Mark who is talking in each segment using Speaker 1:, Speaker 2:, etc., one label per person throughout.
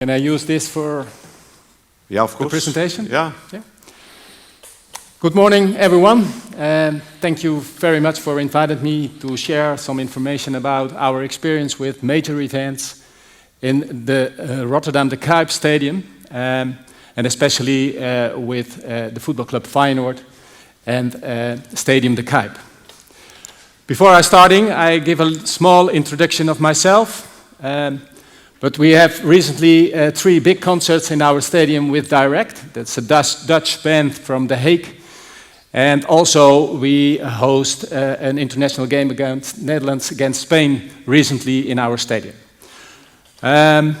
Speaker 1: Can I use this for
Speaker 2: of
Speaker 1: the
Speaker 2: course.
Speaker 1: presentation?
Speaker 2: Yeah.
Speaker 1: Good morning, everyone. Thank you very much for inviting me to share some information about our experience with major events in the Rotterdam De Kuip Stadium, and especially with the football club Feyenoord and Stadium De Kuip. Before I starting, I give a small introduction of myself. But we have recently 3 big concerts in our stadium with Direct. That's a Dutch band from The Hague. And also we host an international game against Netherlands against Spain recently in our stadium. The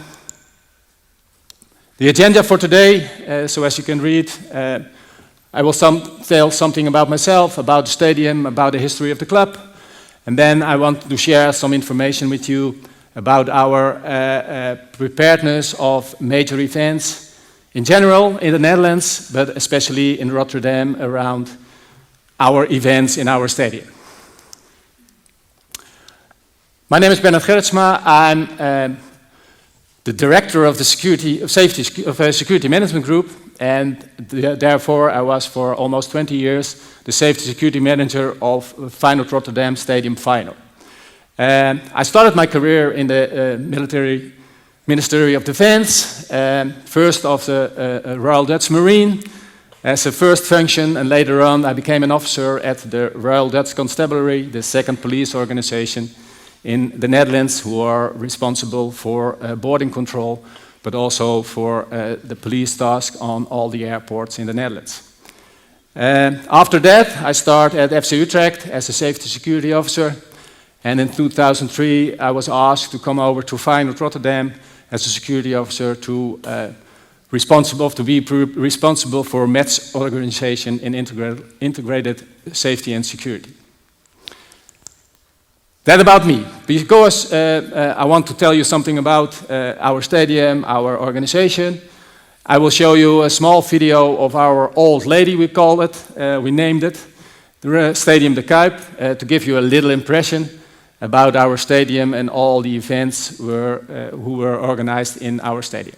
Speaker 1: agenda for today, so as you can read, I will tell something about myself, about the stadium, about the history of the club. And then I want to share some information with you about our preparedness of major events in general in the Netherlands, but especially in Rotterdam around our events in our stadium. My name is Gerritsma. I'm the director of the Security Management Group, and therefore I was for almost 20 years the Safety Security Manager of Feyenoord Rotterdam Stadium Feyenoord. I started my career in the military Ministry of Defense, first of the Royal Dutch Marine as a first function, and later on I became an officer at the Royal Dutch Constabulary, the second police organization in the Netherlands, who are responsible for boarding control, but also for the police task on all the airports in the Netherlands. After that, I started at FC Utrecht as a safety security officer. And in 2003, I was asked to come over to Feyenoord Rotterdam as a security officer to be responsible for match organization and integrated safety and security. That about me. Because I want to tell you something about our stadium, our organization. I will show you a small video of our old lady, we call it. We named it the Stadium De Kuip, to give you a little impression about our stadium and all the events who were organized in our stadium.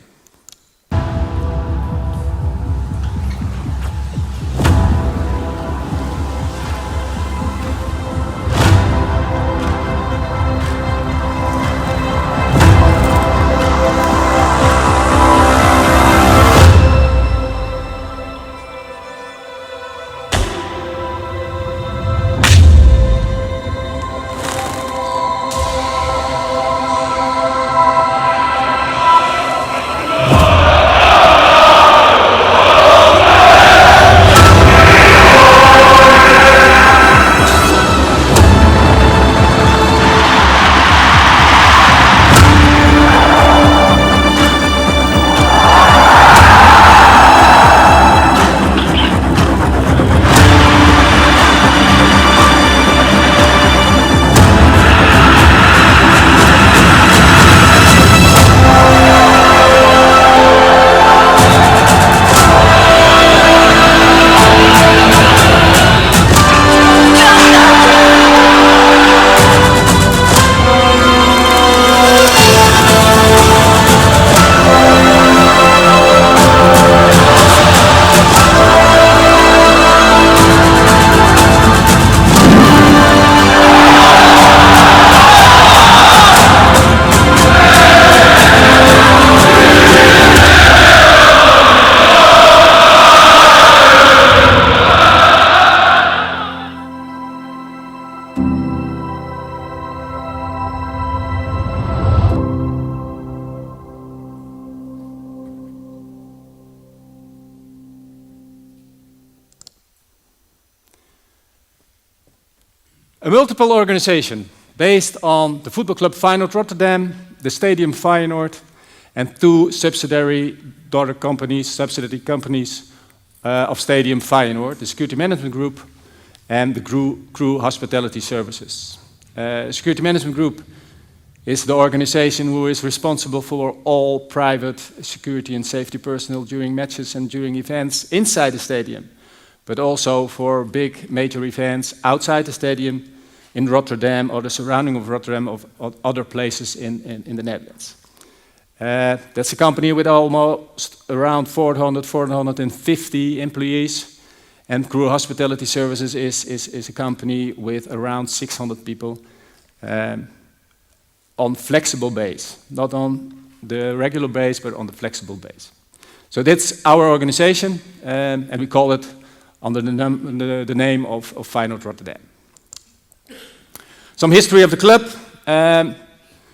Speaker 1: A multiple organization based on the football club Feyenoord Rotterdam, the Stadium Feyenoord, and 2 subsidiary companies of Stadium Feyenoord, the Security Management Group and the Crew Hospitality Services. Security Management Group is the organization who is responsible for all private security and safety personnel during matches and during events inside the stadium, but also for big major events outside the stadium in Rotterdam or the surrounding of Rotterdam or other places in the Netherlands. That's a company with almost around 450 employees. And Crew Hospitality Services is a company with around 600 people on flexible base, not on the regular base, but on the flexible base. So that's our organization, and we call it under the name of Feyenoord Rotterdam. Some history of the club.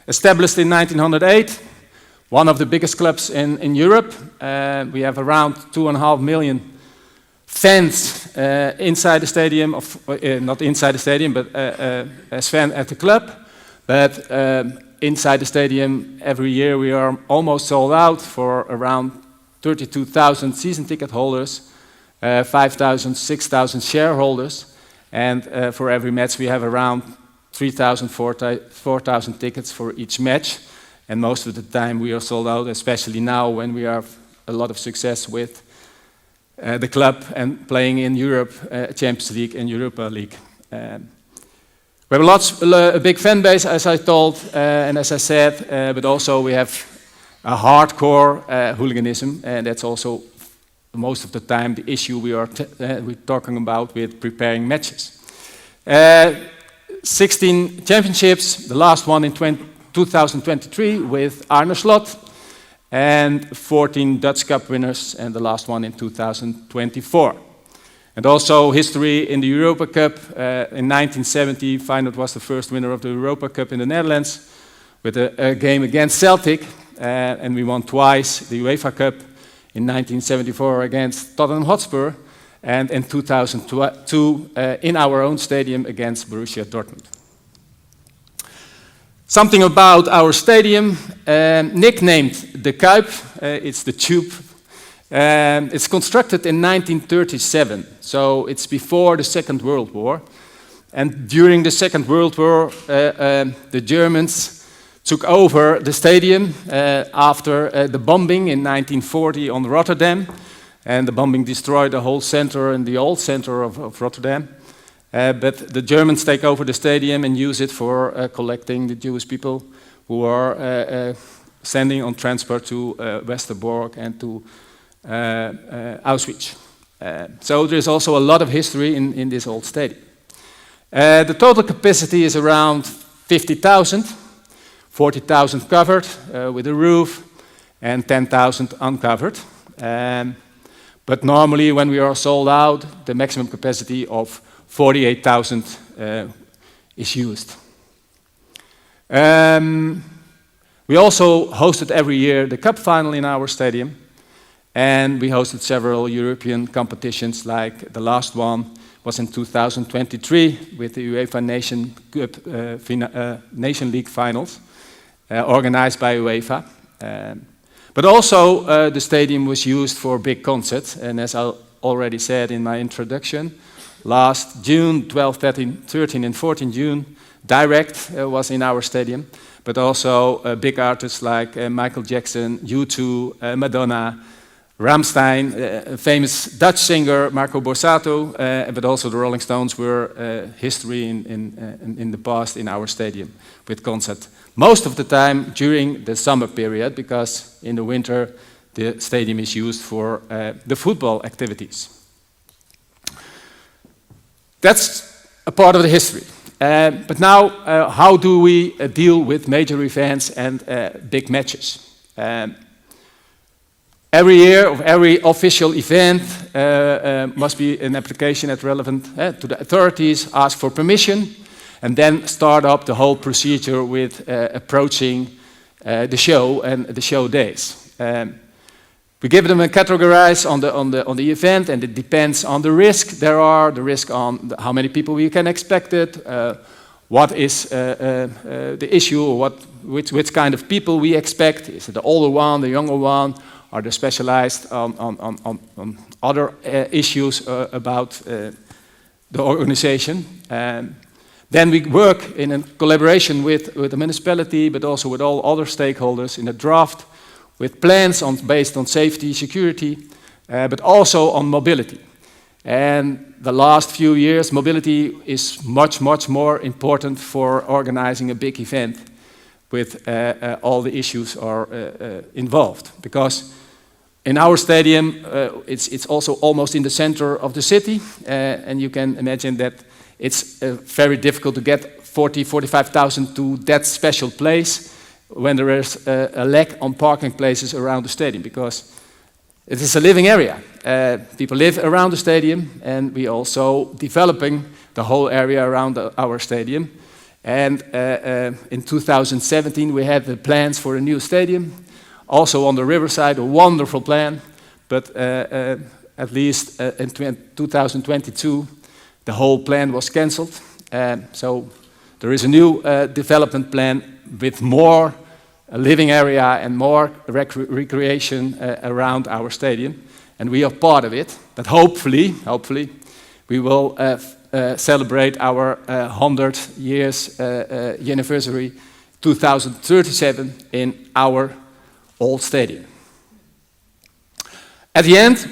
Speaker 1: Established in 1908, one of the biggest clubs in Europe. We have around 2.5 million fans inside the stadium, not inside the stadium, but as fans at the club. But inside the stadium, every year we are almost sold out for around 32,000 season ticket holders, 5,000, 6,000 shareholders, and for every match we have around 3,000, 4,000 tickets for each match. And most of the time we are sold out, especially now when we have a lot of success with the club and playing in Europe, Champions League and Europa League. We have a big fan base, as I told, and as I said, but also we have a hardcore hooliganism, and that's also most of the time the issue we're talking about with preparing matches. 16 championships, the last one in 2023 with Arne Slot, and 14 Dutch Cup winners, and the last one in 2024. And also history in the Europa Cup. In 1970, Feyenoord was the first winner of the Europa Cup in the Netherlands with a game against Celtic, and we won twice the UEFA Cup in 1974 against Tottenham Hotspur, and in 2002 in our own stadium against Borussia Dortmund. Something about our stadium, nicknamed the Kuip, it's the Tube. It's constructed in 1937, so it's before the Second World War. And during the Second World War, the Germans took over the stadium after the bombing in 1940 on Rotterdam. And the bombing destroyed the whole center and the old center of Rotterdam. But the Germans take over the stadium and use it for collecting the Jewish people who are sending on transport to Westerbork and to Auschwitz. So there's also a lot of history in this old stadium. The total capacity is around 50,000, 40,000 covered with a roof and 10,000 uncovered. But normally when we are sold out, the maximum capacity of 48,000 is used. We also hosted every year the cup final in our stadium, and we hosted several European competitions, like the last one was in 2023 with the UEFA Nation League finals, organized by UEFA. But also the stadium was used for big concerts, and as I already said in my introduction, last June, 12, 13 and 14 June, Direct was in our stadium, but also big artists like Michael Jackson, U2, Madonna, Rammstein, famous Dutch singer Marco Borsato, but also the Rolling Stones were history in the past in our stadium with concert. Most of the time during the summer period, because in the winter the stadium is used for the football activities. That's a part of the history. But now, how do we deal with major events and big matches? Every year, of every official event, must be an application at relevant to the authorities, ask for permission, and then start up the whole procedure with approaching the show and the show days. We give them a categorize on the event, and it depends on the risk there are, the risk on how many people we can expect it, what is the issue, or which kind of people we expect. Is it the older one, the younger one? Are they specialized on other issues about the organization? Then we work in a collaboration with the municipality, but also with all other stakeholders in a draft with plans based on safety, security, but also on mobility. And the last few years, mobility is much more important for organizing a big event. with all the issues are involved. Because in our stadium, it's also almost in the center of the city, and you can imagine that it's very difficult to get 45,000 to that special place when there is a lack on parking places around the stadium, because it is a living area. People live around the stadium, and we also developing the whole area around our stadium. And in 2017, we had the plans for a new stadium, also on the riverside, a wonderful plan. But at least in 2022, the whole plan was cancelled. So there is a new development plan with more living area and more recreation around our stadium, and we are part of it. But hopefully, we will celebrate our 100 years anniversary 2037 in our old stadium. At the end,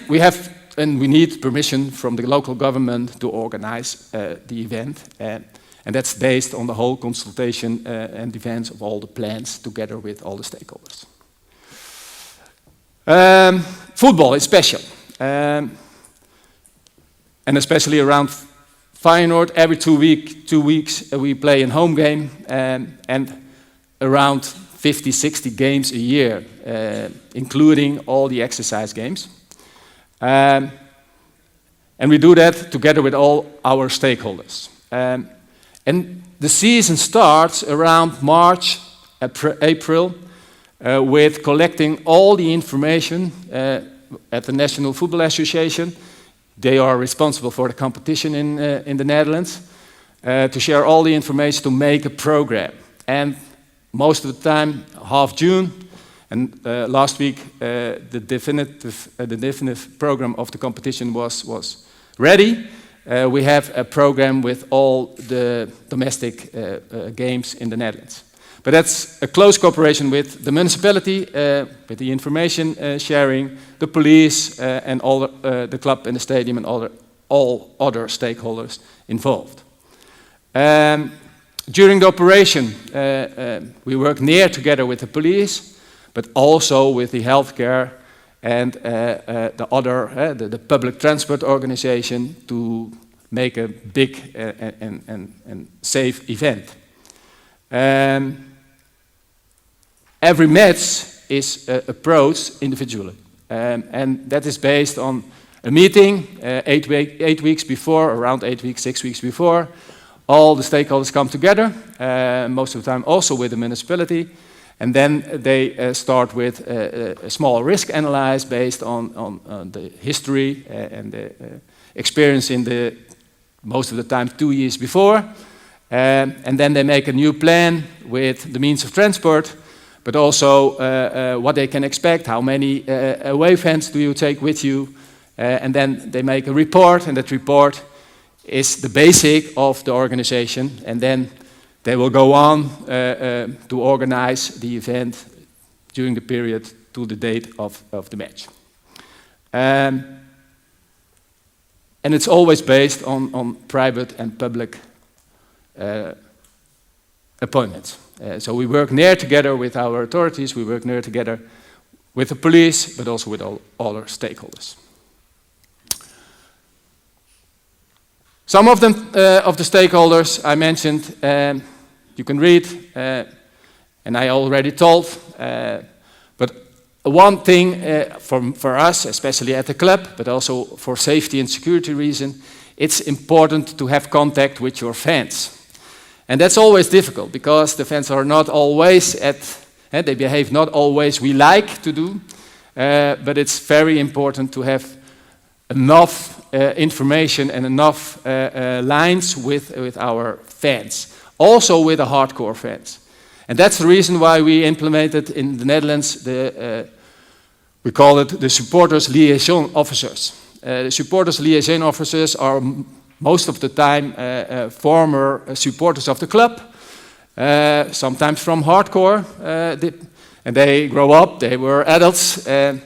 Speaker 1: we need permission from the local government to organize the event, and that's based on the whole consultation and defense of all the plans together with all the stakeholders. Football is special, and especially around Feyenoord, every 2 weeks we play a home game, and around 50, 60 games a year, including all the exercise games. And we do that together with all our stakeholders. And the season starts around March, April, with collecting all the information at the National Football Association. They are responsible for the competition in the Netherlands, to share all the information to make a program. And most of the time, half June, and last week the definitive program of the competition was ready. We have a program with all the domestic games in the Netherlands. But that's a close cooperation with the municipality, with the information sharing, the police, and all the club and the stadium and all other stakeholders involved. During the operation, we work near together with the police, but also with the healthcare and the public transport organization to make a big and safe event. Every match is approached individually, and that is based on a meeting 8 weeks before, around 8 weeks, 6 weeks before. All the stakeholders come together, most of the time also with the municipality, and then they start with a small risk analysis based on the history and the experience in the, most of the time, 2 years before. And then they make a new plan with the means of transport, but also what they can expect, how many away fans do you take with you, and then they make a report, and that report is the basic of the organization, and then they will go on to organize the event during the period to the date of the match. And it's always based on private and public appointments. So we work near together with our authorities, we work near together with the police, but also with all other stakeholders. Some of them, of the stakeholders I mentioned, you can read, and I already told, but one thing for us, especially at the club, but also for safety and security reason, it's important to have contact with your fans. And that's always difficult, because the fans are not always they behave not always we like to do, but it's very important to have enough information and enough lines with our fans, also with the hardcore fans. And that's the reason why we implemented in the Netherlands we call it the supporters liaison officers. The supporters liaison officers are most of the time former supporters of the club, sometimes from hardcore, and they grow up, they were adults, and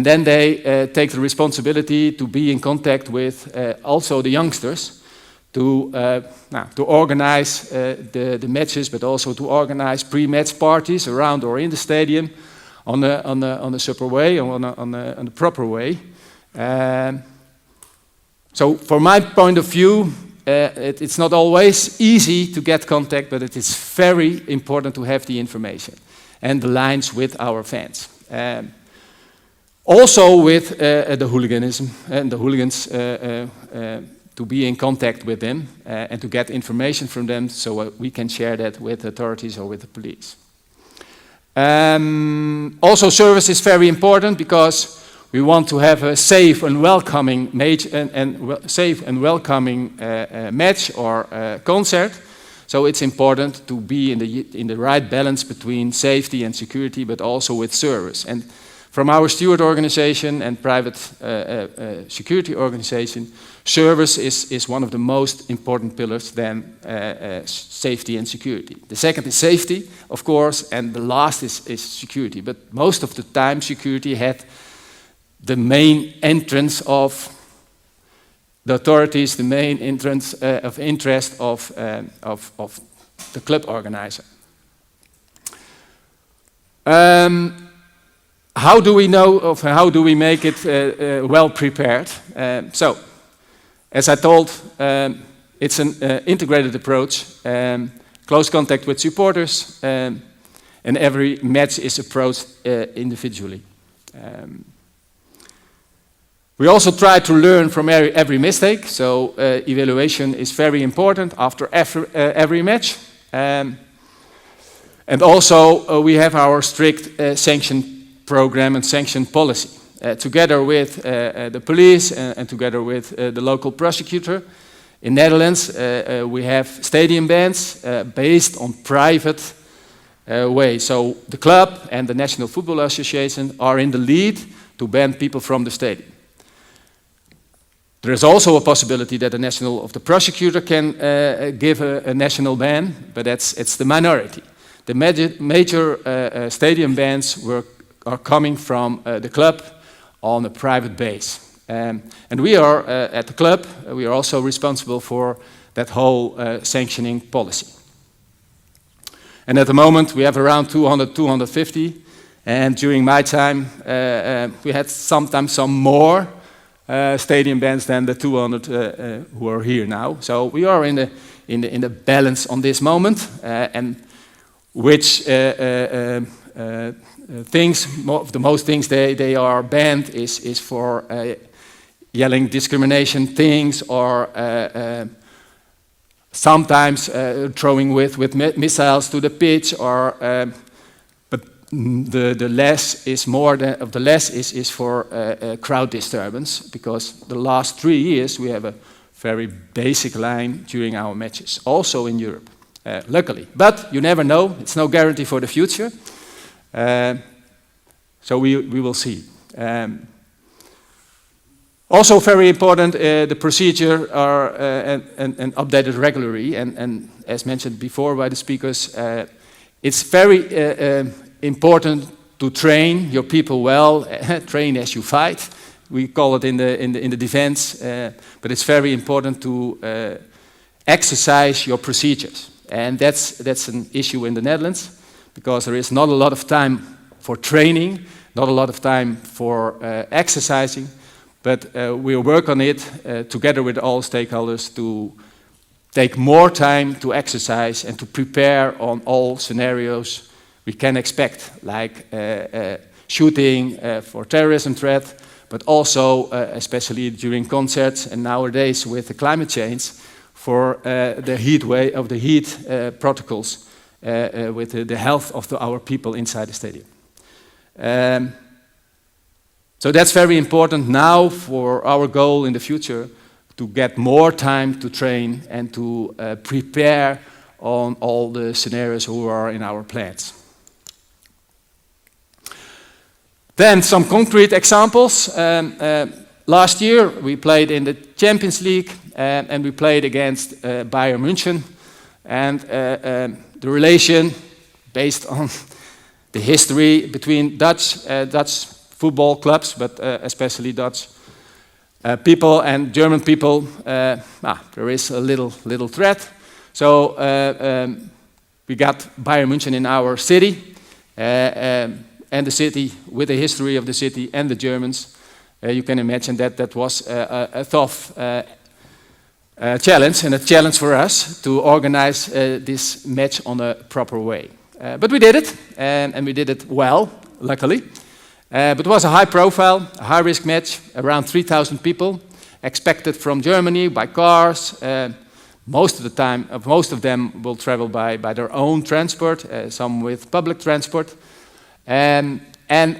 Speaker 1: then they take the responsibility to be in contact with also the youngsters, to organize the matches, but also to organize pre-match parties around or in the stadium on the super way, on the proper way. So from my point of view, it's not always easy to get contact, but it is very important to have the information and the lines with our fans. Also with the hooliganism and the hooligans, to be in contact with them and to get information from them so we can share that with authorities or with the police. Also service is very important because we want to have a safe and welcoming match or concert. So it's important to be in the right balance between safety and security, but also with service. And from our steward organization and private security organization, service is one of the most important pillars than safety and security. The second is safety, of course, and the last is security. But most of the time, security had the main entrance of the authorities, the main entrance of interest of the club organizer. How do we know of how do we make it well prepared? So, as I told, it's an integrated approach, close contact with supporters, and every match is approached individually. We also try to learn from every mistake, so evaluation is very important after every match. And also we have our strict sanction program and sanction policy. Together with the police and together with the local prosecutor. In Netherlands, we have stadium bans based on private way. So the club and the National Football Association are in the lead to ban people from the stadium. There is also a possibility that the prosecutor can give a national ban, but it's the minority. The major stadium bans are coming from the club on a private base. And we are, at the club, we are also responsible for that whole sanctioning policy. And at the moment, we have around 200, 250. And during my time, we had sometimes some more stadium bans than the 200 who are here now. So we are in the balance on this moment, and which things, the most things they are banned is for yelling discrimination things or sometimes throwing with missiles to the pitch or but the less is more than of the less is for crowd disturbance, because the last 3 years we have a very basic line during our matches, also in Europe, luckily. But you never know; it's no guarantee for the future. So we will see. Also very important, the procedure are and updated regularly. And as mentioned before by the speakers, it's very important to train your people well. Train as you fight. We call it in the defense, but it's very important to exercise your procedures. And that's an issue in the Netherlands, because there is not a lot of time for training, not a lot of time for exercising, but we'll work on it together with all stakeholders to take more time to exercise and to prepare on all scenarios we can expect, like shooting for terrorism threat, but also especially during concerts and nowadays with the climate change for the heat protocols with the health of our people inside the stadium. So that's very important now for our goal in the future, to get more time to train and to prepare on all the scenarios who are in our plans. Then some concrete examples. Last year we played in the Champions League and we played against Bayern München, and the relation based on the history between Dutch football clubs, but especially Dutch, people and German people, there is a little threat. So we got Bayern München in our city, and the city, with the history of the city and the Germans. You can imagine that was a tough challenge, and a challenge for us to organize this match on a proper way. But we did it, and we did it well, luckily. But it was a high profile, a high risk match, around 3,000 people expected from Germany by cars. Most of them will travel by their own transport, some with public transport. And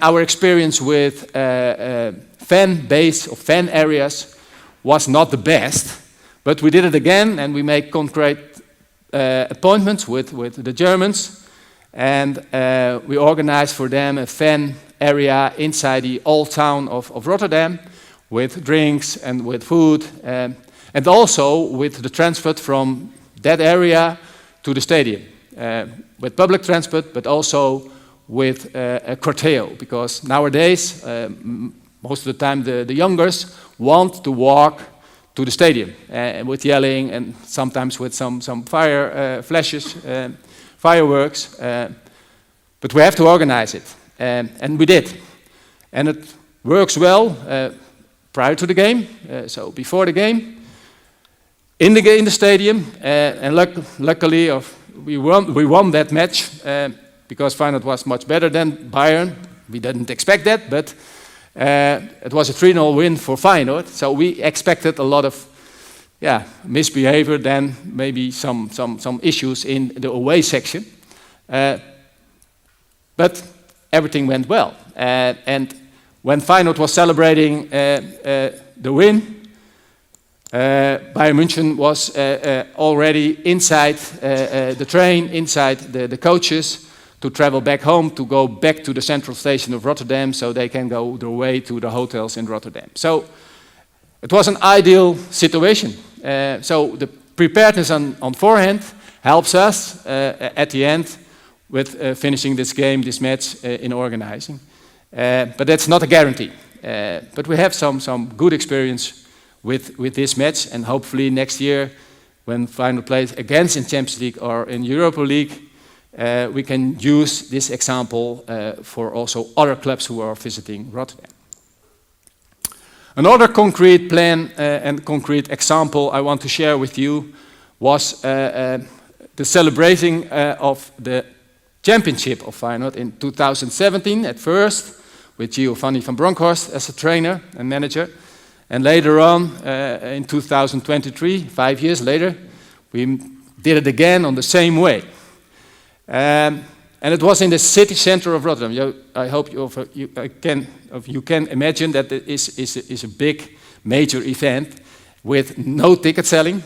Speaker 1: our experience with fan base or fan areas was not the best, but we did it again, and we made concrete appointments with the Germans, and we organized for them a fan area inside the old town of Rotterdam, with drinks and with food, and also with the transport from that area to the stadium, with public transport, but also with a corteo, because nowadays, most of the time, the youngers want to walk to the stadium with yelling and sometimes with some fire flashes, fireworks. But we have to organize it, and we did. And it works well prior to the game, so before the game, in the stadium, and luckily we won that match because Feyenoord was much better than Bayern. We didn't expect that, but it was a 3-0 win for Feyenoord, so we expected a lot of misbehavior, then maybe some issues in the away section. But everything went well. And when Feyenoord was celebrating the win, Bayern München was already inside the train, inside the coaches, to travel back home, to go back to the central station of Rotterdam, so they can go their way to the hotels in Rotterdam. So it was an ideal situation. So the preparedness on forehand helps us at the end with finishing this game, this match, in organizing. But that's not a guarantee. But we have some good experience with this match, and hopefully next year, when Feyenoord plays against in Champions League or in Europa League, we can use this example for also other clubs who are visiting Rotterdam. Another concrete plan and concrete example I want to share with you was the celebrating of the championship of Feyenoord in 2017 at first, with Giovanni van Bronckhorst as a trainer and manager. And later on, in 2023, 5 years later, we did it again on the same way. And it was in the city center of Rotterdam. I hope you can imagine that it is a big, major event with no ticket selling.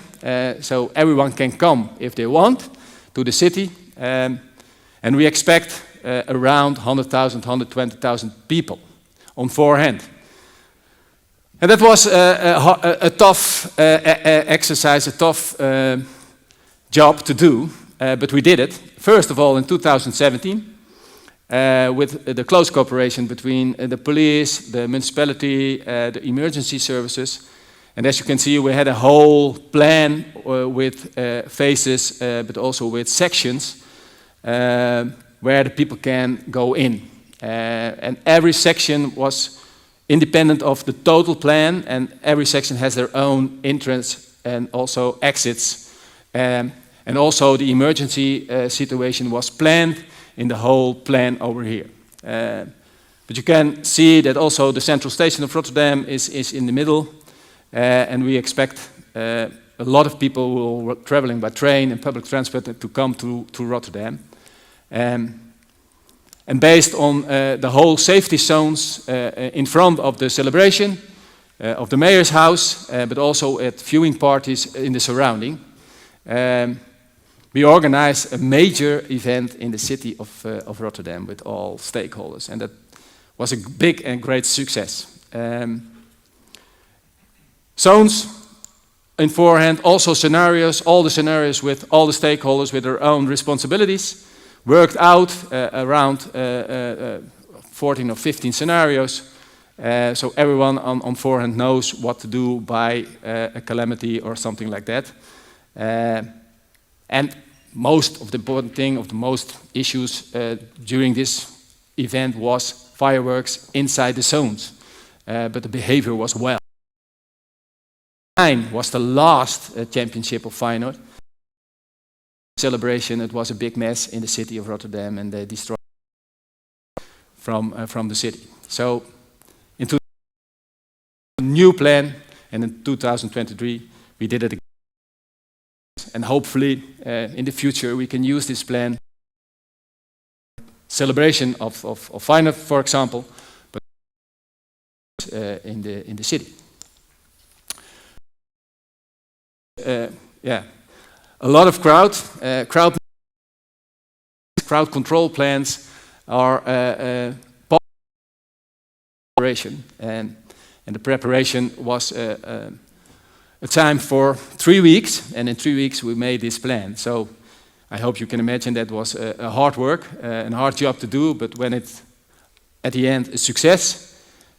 Speaker 1: So everyone can come if they want to the city. And we expect around 100,000, 120,000 people on forehand. And that was a tough exercise, a tough job to do, but we did it. First of all, in 2017, with the close cooperation between the police, the municipality, the emergency services. And as you can see, we had a whole plan with phases, but also with sections where the people can go in. And every section was independent of the total plan, and every section has their own entrance and also exits. And also the emergency situation was planned in the whole plan over here. But you can see that also the central station of Rotterdam is in the middle, and we expect a lot of people who are traveling by train and public transport to come to Rotterdam. And based on the whole safety zones in front of the celebration of the mayor's house, but also at viewing parties in the surrounding, we organized a major event in the city of Rotterdam with all stakeholders, and that was a big and great success. Zones in forehand, also scenarios, all the scenarios with all the stakeholders with their own responsibilities, worked out around 14 or 15 scenarios, so everyone on forehand knows what to do by a calamity or something like that. And most of the important thing, of the most issues during this event was fireworks inside the zones, but the behavior was well. Mine was the last championship of Feyenoord. Celebration, it was a big mess in the city of Rotterdam, and they destroyed from the city. So in a new plan, and in 2023 we did it again. And hopefully in the future we can use this plan. Celebration of Feyenoord, for example, but in the city. Yeah, a lot of crowd control plans are preparation, and the preparation was a time for 3 weeks, and in 3 weeks we made this plan. So I hope you can imagine that was a hard work, a hard job to do, but when it's at the end a success,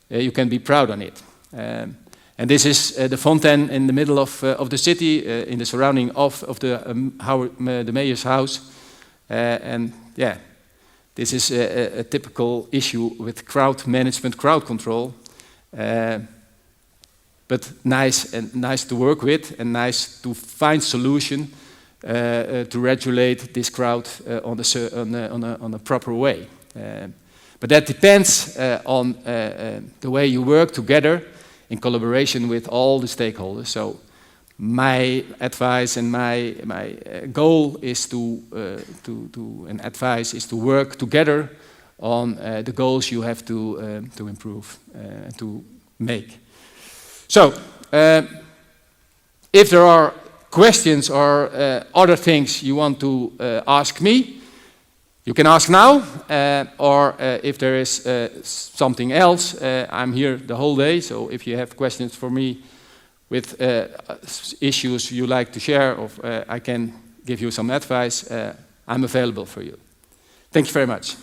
Speaker 1: you can be proud on it. And this is the fountain in the middle of the city, in the surrounding of the mayor's house. And yeah, this is a typical issue with crowd management, crowd control. But nice to work with, and nice to find solution to regulate this crowd on a proper way. But that depends on the way you work together in collaboration with all the stakeholders. So my advice and my goal is to advise is to work together on the goals you have to improve, to make. So if there are questions or other things you want to ask me, you can ask now, or if there is something else, I'm here the whole day, so if you have questions for me with issues you like to share, or I can give you some advice, I'm available for you. Thank you very much.